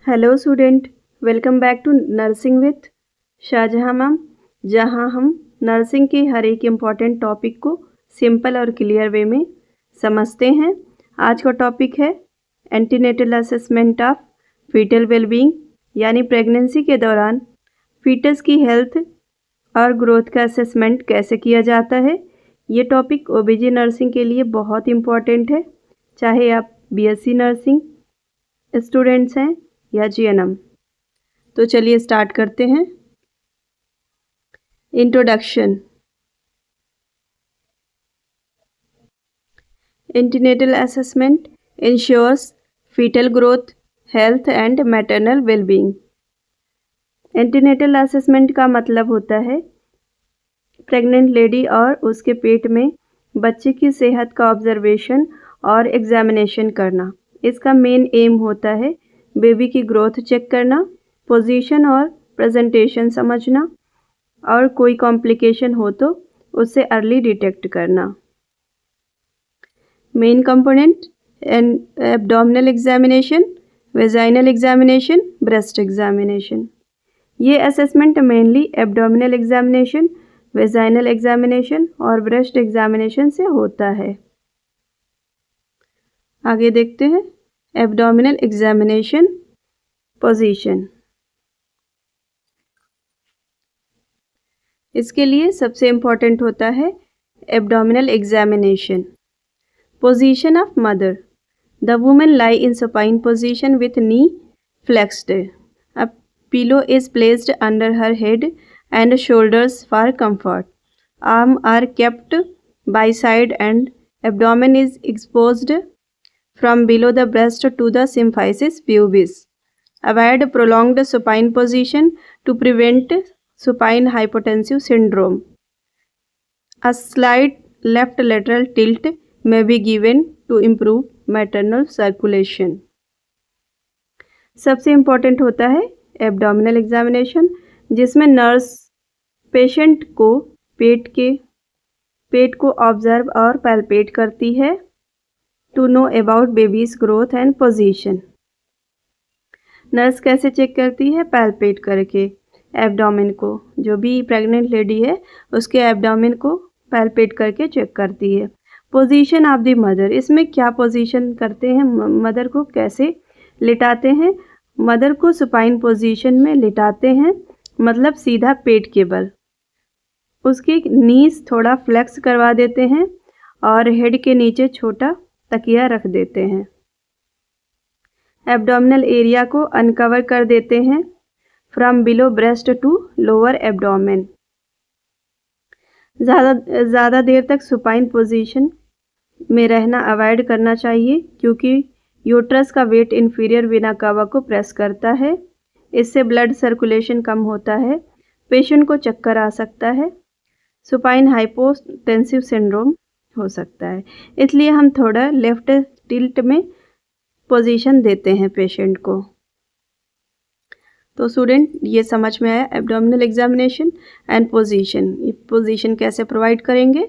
Hello student, welcome back to nursing with Shahjahan ma'am, जहां हम nursing के हर एक इम्पॉर्टेंट टॉपिक को सिंपल और क्लियर वे में समझते हैं। आज का टॉपिक है antenatal assessment of fetal wellbeing, यानी प्रेगनेंसी के दौरान फीटस की हेल्थ और ग्रोथ का असेसमेंट कैसे किया जाता है। ये टॉपिक ओबीजी नर्सिंग के लिए बहुत इम्पॉर्टेंट है, चाहे आप बीएससी नर्सिंग स्टूडेंट्स हैं या जीएनएम। तो चलिए स्टार्ट करते हैं। Introduction. Antenatal assessment ensures fetal growth, health and maternal wellbeing. Antenatal assessment का मतलब होता है प्रेग्नेंट लेडी और उसके पेट में बच्चे की सेहत का ऑब्जर्वेशन और एग्जामिनेशन करना। इसका मेन एम होता है बेबी की ग्रोथ चेक करना, पोजीशन और प्रेजेंटेशन समझना, और कोई कॉम्प्लिकेशन हो तो उससे अर्ली डिटेक्ट करना। Main component abdominal examination, vaginal examination, breast examination. ये assessment mainly abdominal examination, vaginal examination और ब्रेस्ट एग्जामिनेशन से होता है। आगे देखते हैं एब्डोमिनल एग्जामिनेशन पोजीशन। इसके लिए सबसे इम्पॉर्टेंट होता है abdominal examination. Position of mother. The women lie in supine position with knee flexed. A pillow is placed under her head and shoulders for comfort. Arms are kept by side and abdomen is exposed from below the breast to the symphysis pubis. Avoid prolonged supine position to prevent supine hypotensive syndrome. A slight left lateral tilt may be given to improve maternal circulation. सबसे important होता है abdominal examination, जिसमें nurse patient को पेट को observe और palpate करती है to know about baby's growth and position. Nurse कैसे चेक करती है? पैल्पेट करके एब्डोमेन को। जो भी प्रेग्नेंट लेडी है उसके एब्डोमेन को पैल्पेट करके चेक करती है। पोजीशन ऑफ द मदर, इसमें क्या पोजीशन करते हैं? मदर को कैसे लिटाते हैं? मदर को सुपाइन पोजीशन में लिटाते हैं, मतलब सीधा पेट के बल। उसकी नीज थोड़ा फ्लेक्स करवा देते हैं और हेड के नीचे छोटा तकिया रख देते हैं। एब्डोमिनल एरिया को अनकवर कर देते हैं from below breast to lower abdomen. ज़्यादा देर तक सुपाइन पोजीशन में रहना अवॉइड करना चाहिए, क्योंकि यूट्रस का वेट इंफीरियर वेना कावा को प्रेस करता है। इससे ब्लड सर्कुलेशन कम होता है, पेशेंट को चक्कर आ सकता है, सुपाइन हाइपोटेंसिव सिंड्रोम हो सकता है। इसलिए हम थोड़ा लेफ्ट टिल्ट में पोजीशन देते हैं पेशेंट को। तो स्टूडेंट, ये समझ में आया एब्डोमिनल एग्जामिनेशन एंड पोजीशन। ये पोजीशन कैसे प्रोवाइड करेंगे।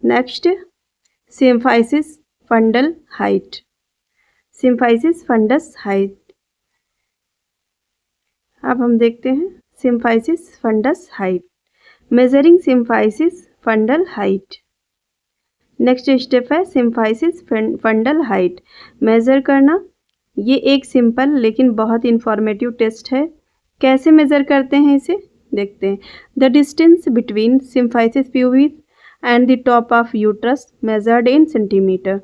Next, symphysis fundal height. Symphysis fundus height. अब हम देखते हैं symphysis fundus height. Measuring symphysis fundal height. Next step है सिम्फाइसिस फंडल हाइट मेज़र करना। ये एक सिंपल लेकिन बहुत इंफॉर्मेटिव टेस्ट है। कैसे मेज़र करते हैं इसे देखते हैं। The distance between symphysis pubis and the top of uterus measured in centimetre.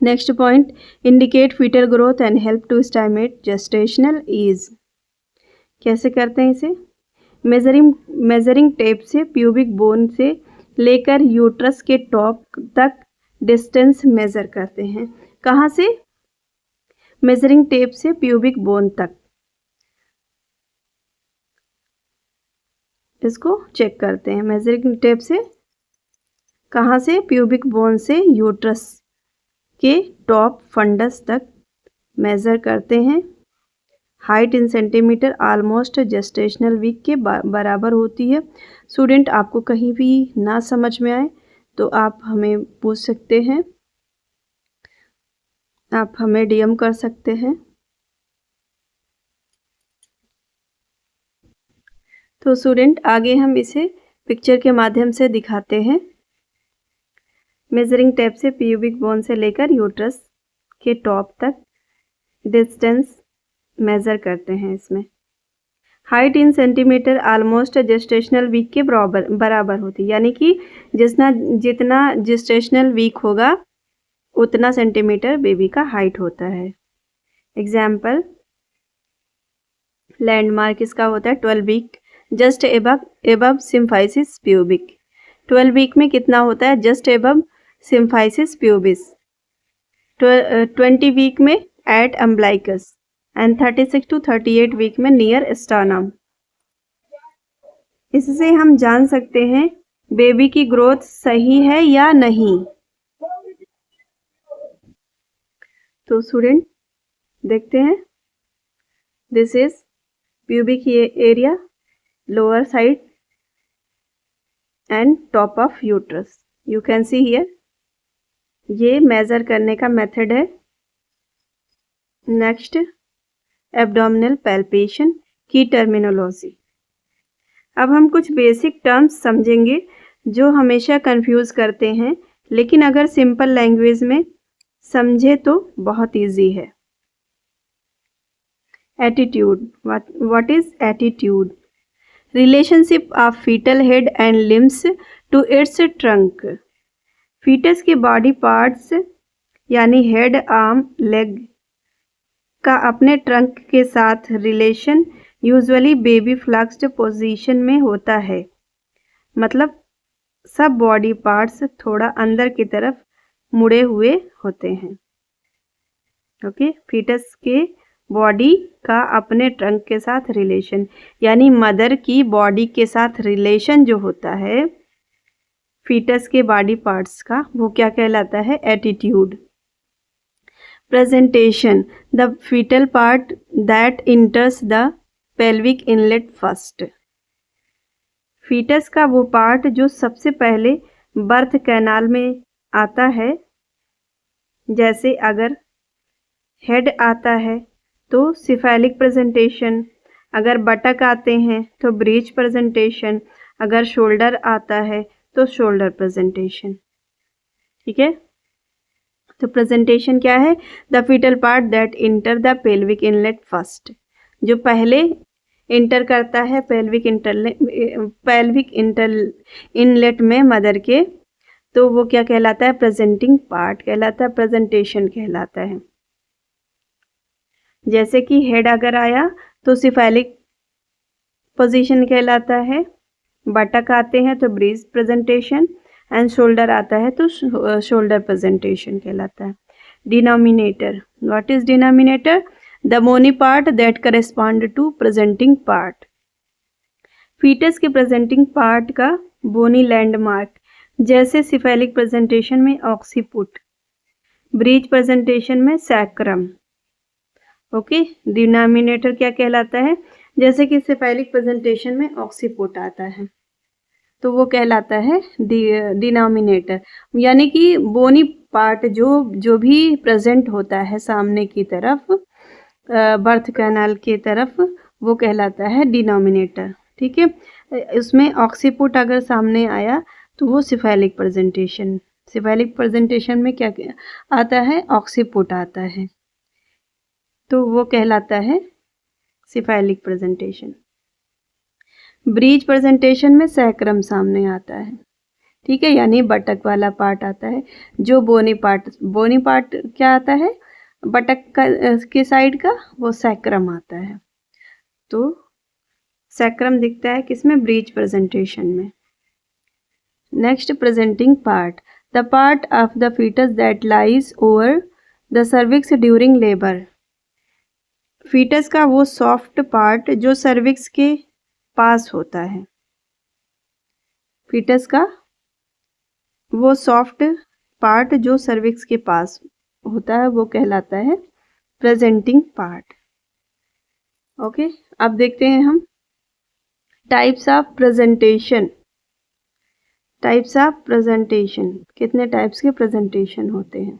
Next point, indicate fetal growth and help to estimate gestational age. कैसे करते हैं इसे? मेजरिंग टेप से प्यूबिक बोन से लेकर यूट्रस के टॉप तक डिस्टेंस मेजर करते हैं। कहाँ से? मेजरिंग टेप से प्यूबिक बोन तक इसको चेक करते हैं। मेजरिंग टेप से कहाँ से? प्यूबिक बोन से यूट्रस के टॉप फंडस तक मेज़र करते हैं। Height in centimetre almost gestational week के बराबर होती है। स्टूडेंट, आपको कहीं भी ना समझ में आए तो आप हमें पूछ सकते हैं। आप हमें डीएम कर सकते हैं। तो स्टूडेंट आगे हम इसे पिक्चर के माध्यम से दिखाते हैं। मेजरिंग टेप से प्यूबिक बोन से लेकर यूट्रस के टॉप तक डिस्टेंस मेज़र करते हैं। इसमें height in centimetre almost gestational week के बराबर होती है, यानी कि जितना जेस्टेशनल वीक होगा उतना सेंटीमीटर बेबी का हाइट होता है। एग्जाम्पल लैंडमार्क इसका होता है 12 week just above symphysis pubic. 12 week में कितना होता है? Just above symphysis pubis. 20 week में at umbilicus and 36 to 38 week में नियर स्टर्नम। इससे हम जान सकते हैं बेबी की ग्रोथ सही है या नहीं। तो स्टूडेंट देखते हैं, this is pubic area, lower side and top of uterus. You can see here, ये मेजर करने का मेथड है। नेक्स्ट एब्डोमिनल पैल्पेशन की टर्मिनोलॉजी। अब हम कुछ बेसिक टर्म्स समझेंगे जो हमेशा कंफ्यूज करते हैं, लेकिन अगर सिंपल लैंग्वेज में समझे तो बहुत इजी है। Attitude, what is attitude? Relationship of fetal head and limbs to its trunk. Fetus के बॉडी पार्ट्स यानी हेड, आर्म, लेग का अपने ट्रंक के साथ relation usually baby flexed position में होता है। मतलब सब बॉडी पार्ट्स थोड़ा अंदर की तरफ मुड़े हुए होते हैं। ओके, फीटस के बॉडी का अपने ट्रंक के साथ रिलेशन, यानी मदर की बॉडी के साथ रिलेशन जो होता है फीटस के बॉडी पार्ट्स का, वो क्या कहलाता है? Attitude. Presentation, the fetal part that enters the pelvic inlet first. Fetus का वो पार्ट जो सबसे पहले बर्थ कैनाल में आता है। जैसे अगर हेड आता है तो सिफेलिक प्रेजेंटेशन, अगर बटक आते हैं तो ब्रीच प्रेजेंटेशन, अगर शोल्डर आता है तो शोल्डर प्रेजेंटेशन। ठीक है, तो प्रेजेंटेशन क्या है? The fetal part that enter the pelvic inlet first, जो पहले इंटर करता है पेल्विक इनलेट में मदर के, तो वो क्या कहलाता है? प्रेजेंटिंग पार्ट कहलाता है, प्रेजेंटेशन कहलाता है। जैसे कि हेड अगर आया तो सिफेलिक पोजीशन कहलाता है, बटक आते हैं तो ब्रीच प्रेजेंटेशन, एंड शोल्डर आता है तो शोल्डर प्रेजेंटेशन कहलाता है। Denominator, what is denominator? The bony part that correspond to presenting part. Fetus के प्रेजेंटिंग पार्ट का बोनी लैंडमार्क, जैसे सिफेलिक प्रेजेंटेशन में ऑक्सीपुट, ब्रीच प्रेजेंटेशन में सैक्रम। ओके, डिनोमिनेटर क्या कहलाता है? जैसे कि सिफेलिक प्रेजेंटेशन में ऑक्सीपुट आता है तो वो कहलाता है डिनोमिनेटर, यानी कि बोनी पार्ट जो भी प्रेजेंट होता है सामने की तरफ बर्थ कैनाल की तरफ, वो कहलाता है डिनोमिनेटर। ठीक है, उसमें ऑक्सीपुट अगर सामने आया तो वो सिफेलिक प्रेजेंटेशन। सिफेलिक प्रेजेंटेशन में क्या आता है? ऑक्सीपुट आता है, तो वो कहलाता है सिफेलिक प्रेजेंटेशन। ब्रीच प्रेजेंटेशन में सैक्रम सामने आता है। ठीक है, यानी बटक वाला पार्ट आता है। जो बोनी पार्ट क्या आता है? बटक के साइड का, वो सैक्रम आता है। तो सैक्रम दिखता है किसमें? ब्रीच प्रेजेंटेशन में। Next, presenting part, the part of the fetus that lies over the cervix during labour. Fetus का वो सॉफ्ट पार्ट जो सर्विक्स के पास होता है। फीटस का वो सॉफ्ट पार्ट जो सर्विक्स के पास होता है वो कहलाता है प्रेजेंटिंग पार्ट। ओके, अब देखते हैं हम types of presentation. Types of presentation, कितने टाइप्स के प्रेजेंटेशन होते हैं?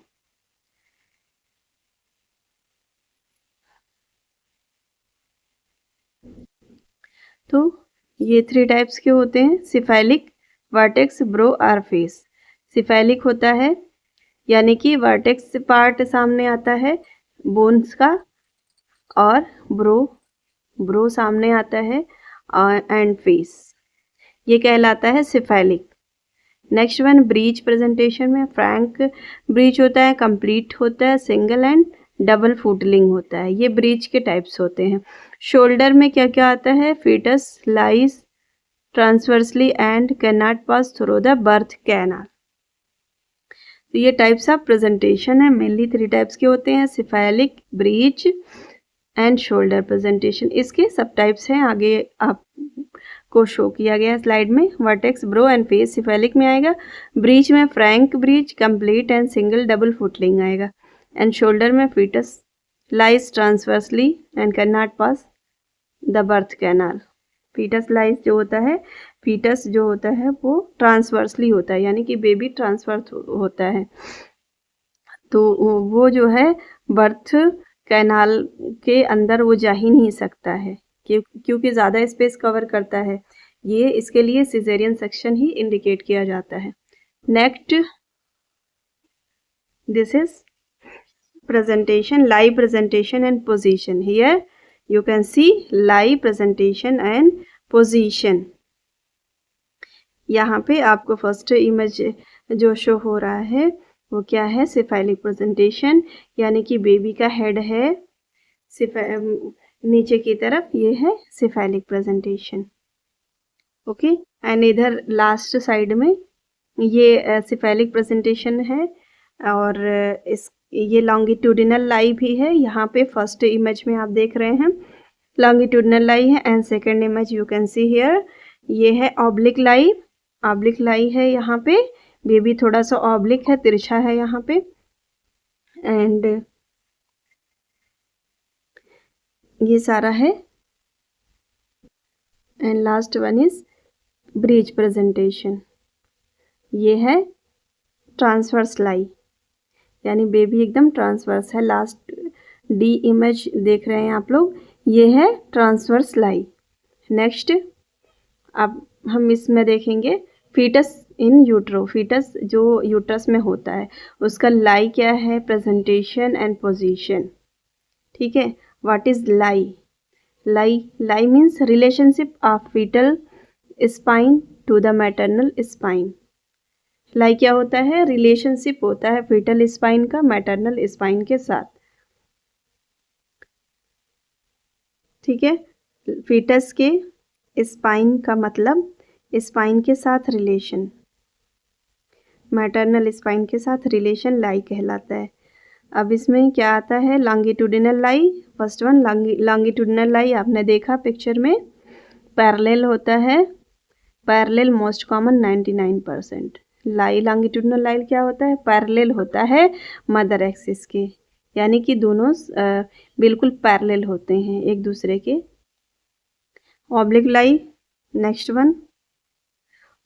तो ये 3 टाइप्स के होते हैं, सिफेलिक, वर्टेक्स, ब्रो और फेस। सिफेलिक होता है यानी कि वर्टेक्स पार्ट सामने आता है बोन्स का, और ब्रो सामने आता है एंड फेस, ये कहलाता है cephalic. Next one, breach presentation में फ्रैंक ब्रीच होता है, कंप्लीट होता है, सिंगल एंड डबल फुटलिंग होता है। ये ब्रीच के टाइप्स होते हैं। शोल्डर में क्या क्या आता है, fetus lies transversely and can not pass through the birth canal. तो ये टाइप्स ऑफ प्रेजेंटेशन है, मेनली 3 टाइप्स के होते हैं, cephalic, breech and shoulder presentation. इसके सब टाइप्स हैं, आगे आपको शो किया गया स्लाइड में। Vertex, brow and face cephalic में आएगा, ब्रीच में frank breech, complete and single double footling आएगा, एंड शोल्डर में fetus lies transversely and can not pass the birth canal. Fetus lies जो होता है, फीटस जो होता है वो ट्रांसवर्सली होता है, यानी कि बेबी ट्रांसफर होता है, तो वो जो है बर्थ कैनाल के अंदर वो जा ही नहीं सकता है, क्योंकि ज़्यादा स्पेस कवर करता है। ये इसके लिए सिजेरियन सेक्शन ही इंडिकेट किया जाता है। Next, this is presentation, live presentation and position. Here you can see live presentation and position. यहाँ पे आपको फर्स्ट इमेज जो शो हो रहा है वो क्या है, सिफेलिक प्रेजेंटेशन, यानी कि बेबी का हेड है नीचे की तरफ, ये है सिफेलिक प्रेजेंटेशन। ओके, एंड इधर लास्ट साइड में ये सिफेलिक प्रेजेंटेशन है, और ये लॉन्गिट्यूडिनल लाई भी है। यहाँ पे फर्स्ट इमेज में आप देख रहे हैं लॉन्गिट्यूडिनल लाई है, and second image you can see here ये है ऑब्लिक लाई। ऑब्लिक लाई है, यहाँ पे बेबी थोड़ा सा ऑब्लिक है, तिरछा है यहाँ पे, एंड ये सारा है। And last one is breech presentation, ये है ट्रांसवर्स लाई, यानी बेबी एकदम ट्रांसवर्स है। लास्ट डी इमेज देख रहे हैं आप लोग, ये है ट्रांसवर्स लाई। नेक्स्ट अब हम इसमें देखेंगे फीटस इन यूट्रो, फीटस जो यूट्रस में होता है उसका लाई क्या है, प्रेजेंटेशन एंड पोजीशन। ठीक है, what is lie? Lie means relationship of fetal spine to the maternal spine. Lie क्या होता है, रिलेशनशिप होता है फीटल स्पाइन का मैटरनल स्पाइन के साथ। ठीक है, फीटस के स्पाइन का मतलब स्पाइन के साथ रिलेशन, मैटरनल स्पाइन के साथ रिलेशन लाई कहलाता है। अब इसमें क्या आता है, लॉन्गिट्यूडिनल लाई। फर्स्ट वन लॉन्गिट्यूडिनल लाई आपने देखा पिक्चर में, पैरेलल होता है, पैरेलल मोस्ट कॉमन 99%। लाई लॉन्गिट्यूडिनल लाई क्या होता है, पैरेलल होता है मदर एक्सिस के, यानी कि दोनों बिल्कुल पैरेलल होते हैं एक दूसरे के। Oblique lie, next one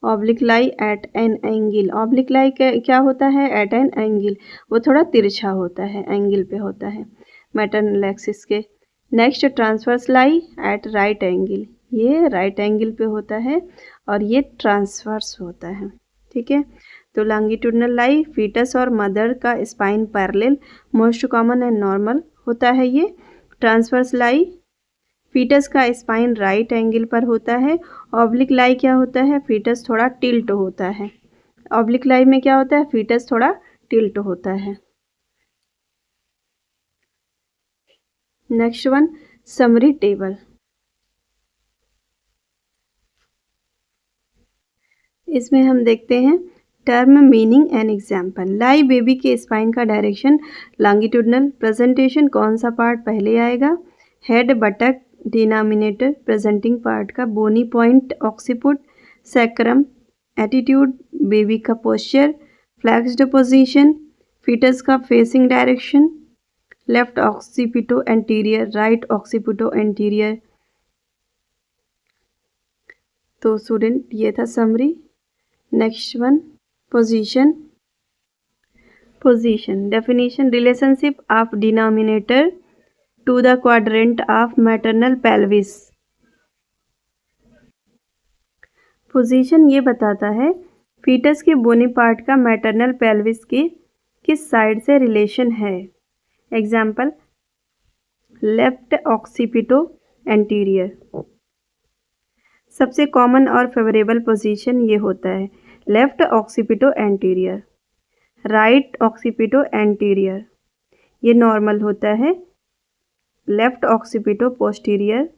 oblique lie at an angle. Oblique lie क्या होता है, एट एन एंगल, वो थोड़ा तिरछा होता है, एंगल पे होता है मैटरनल एक्सिस के। Next transverse lie at right angle, ये राइट एंगल पे होता है और ये ट्रांसवर्स होता है। ठीक है, तो लॉन्गिट्यूडिनल लाई फीटस और मदर का spine parallel most common and normal होता है ये। ट्रांसवर्स लाई फीटस का स्पाइन राइट एंगल पर होता है। ऑब्लिक लाई क्या होता है, फीटस थोड़ा टिल्ट होता है। ऑब्लिक लाई में क्या होता है, फीटस थोड़ा टिल्ट होता है। Next one summary table. इसमें हम देखते हैं term meaning and example. Lie baby के स्पाइन का डायरेक्शन लॉन्गिट्यूडिनल। प्रेजेंटेशन कौन सा पार्ट पहले आएगा, हेड, बटक, डिनोमिनेटर प्रेजेंटिंग पार्ट का, बोनी point, occiput, sacrum, attitude, baby का पोस्चर, फ्लैक्स्ड पोजीशन, फीटस का facing direction, left occipito anterior, right occipito anterior. तो स्टूडेंट ये था summary. Next one position. Position definition, relationship of denominator to the quadrant of maternal pelvis. Position ये बताता है foetus के बोनी part का मैटरनल पेल्विस के किस साइड से रिलेशन है। Example, left occipito anterior. सबसे कॉमन और फेवरेबल पोजीशन ये होता है left occipito anterior. Right occipito anterior ये नॉर्मल होता है। Left occipito posterior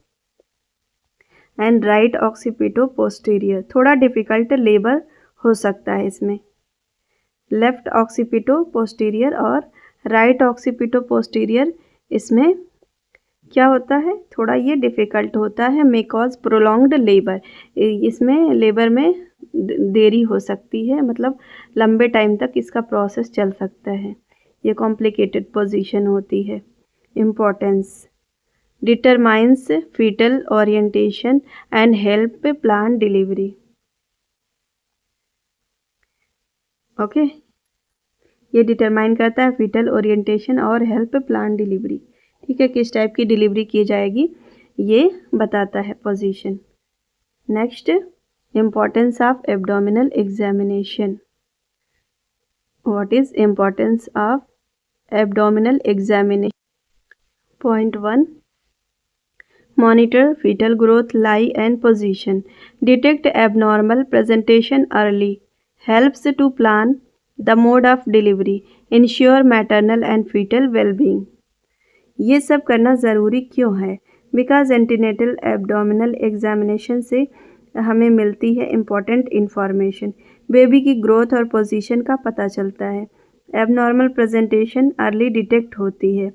and right occipito posterior थोड़ा डिफिकल्ट लेबर हो सकता है इसमें। लेफ्ट ऑक्सीपिटो पोस्टीरियर और राइट ऑक्सीपिटो पोस्टीरियर इसमें क्या होता है, थोड़ा ये डिफ़िकल्ट होता है, मे कॉज प्रोलॉन्ग्ड लेबर। इसमें लेबर में देरी हो सकती है, मतलब लंबे टाइम तक इसका प्रोसेस चल सकता है। ये कॉम्प्लिकेटेड पोजीशन होती है। Importance, determines fetal orientation and help plan delivery. Okay, ये डिटरमाइन करता है फीटल ओरिएंटेशन और हेल्प प्लान डिलीवरी। ठीक है, किस टाइप की डिलीवरी की जाएगी ये बताता है position. Next, importance of abdominal examination. What is importance of abdominal examination? Point 1, monitor fetal growth, lie and position, detect abnormal presentation early, helps to plan the mode of delivery, ensure maternal and fetal wellbeing. ये सब करना ज़रूरी क्यों है? Because antenatal abdominal examination से हमें मिलती है इम्पॉर्टेंट इन्फॉर्मेशन। बेबी की ग्रोथ और पोजीशन का पता चलता है। एबनॉर्मल प्रेजेंटेशन अर्ली डिटेक्ट होती है।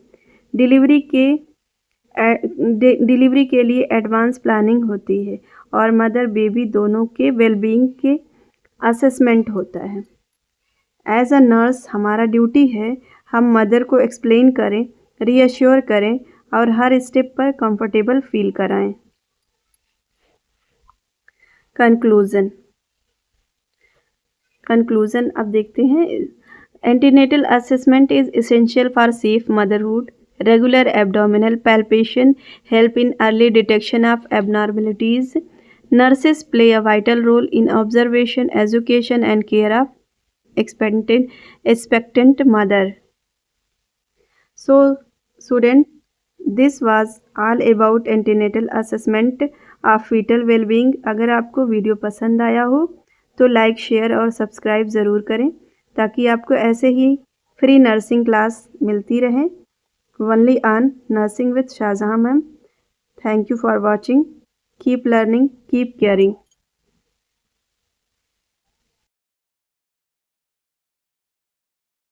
डिलीवरी के लिए एडवांस प्लानिंग होती है और मदर बेबी दोनों के वेलबींग के असेसमेंट होता है। एज अ नर्स हमारा ड्यूटी है हम मदर को एक्सप्लेन करें, रीअश्योर करें और हर स्टेप पर कंफर्टेबल फील कराएं। कंक्लूजन अब देखते हैं। Antenatal assessment is essential for safe motherhood. Regular abdominal palpation help in early detection of abnormalities. Nurses play a vital role in observation, education and care of expectant mother. So student, this was all about antenatal assessment of fetal well-being. अगर आपको video पसंद आया हो तो like, share और subscribe ज़रूर करें ताकि आपको ऐसे ही फ्री नर्सिंग क्लास मिलती रहे only on nursing with Shahjahan ma'am. Thank you for watching. Keep learning, keep caring.